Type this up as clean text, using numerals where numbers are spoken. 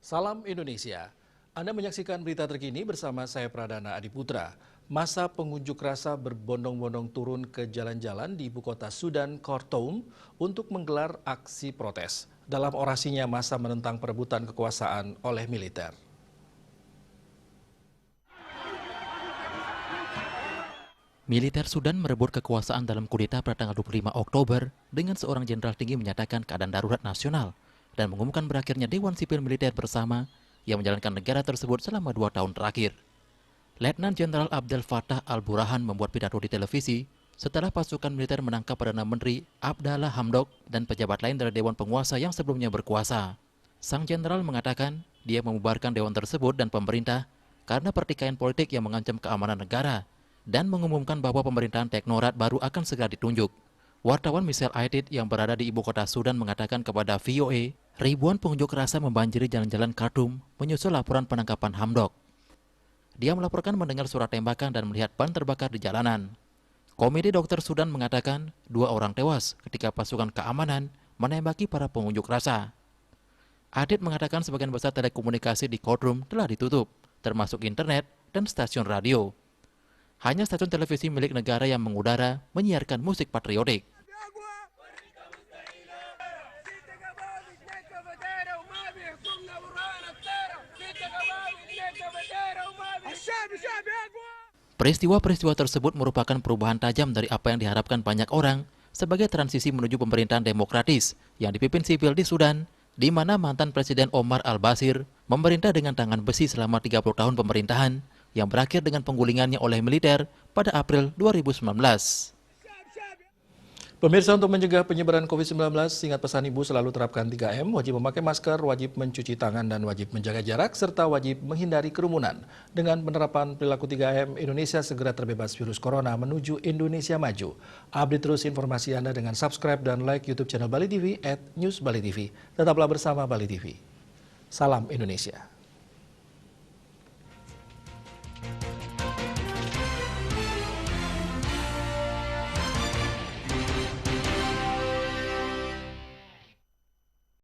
Salam Indonesia. Anda menyaksikan berita terkini bersama saya Pradana Adiputra. Masa pengunjuk rasa berbondong-bondong turun ke jalan-jalan di ibu kota Sudan, Khartoum, untuk menggelar aksi protes. Dalam orasinya, massa menentang perebutan kekuasaan oleh militer. Militer Sudan merebut kekuasaan dalam kudeta pada tanggal 25 Oktober dengan seorang jenderal tinggi menyatakan keadaan darurat nasional dan mengumumkan berakhirnya Dewan Sipil Militer bersama yang menjalankan negara tersebut selama 2 tahun terakhir. Letnan Jenderal Abdel Fattah al-Burhan membuat pidato di televisi setelah pasukan militer menangkap Perdana Menteri Abdallah Hamdok dan pejabat lain dari Dewan Penguasa yang sebelumnya berkuasa. Sang jenderal mengatakan dia membubarkan dewan tersebut dan pemerintah karena pertikaian politik yang mengancam keamanan negara dan mengumumkan bahwa pemerintahan teknokrat baru akan segera ditunjuk. Wartawan Michel Aidid yang berada di ibu kota Sudan mengatakan kepada VOA, ribuan pengunjuk rasa membanjiri jalan-jalan Khartoum menyusul laporan penangkapan Hamdok. Dia melaporkan mendengar suara tembakan dan melihat ban terbakar di jalanan. Komite Dokter Sudan mengatakan 2 orang tewas ketika pasukan keamanan menembaki para pengunjuk rasa. Aidid mengatakan sebagian besar telekomunikasi di Khartoum telah ditutup, termasuk internet dan stasiun radio. Hanya stasiun televisi milik negara yang mengudara menyiarkan musik patriotik. Peristiwa-peristiwa tersebut merupakan perubahan tajam dari apa yang diharapkan banyak orang sebagai transisi menuju pemerintahan demokratis yang dipimpin sipil di Sudan, di mana mantan Presiden Omar al-Bashir memerintah dengan tangan besi selama 30 tahun pemerintahan yang berakhir dengan penggulingannya oleh militer pada April 2019. Pemirsa, untuk mencegah penyebaran COVID-19, ingat pesan Ibu selalu terapkan 3M, wajib memakai masker, wajib mencuci tangan, dan wajib menjaga jarak, serta wajib menghindari kerumunan. Dengan penerapan perilaku 3M, Indonesia segera terbebas virus corona menuju Indonesia maju. Update terus informasi Anda dengan subscribe dan like YouTube channel Bali TV @newsbalitv. Tetaplah bersama Bali TV. Salam Indonesia.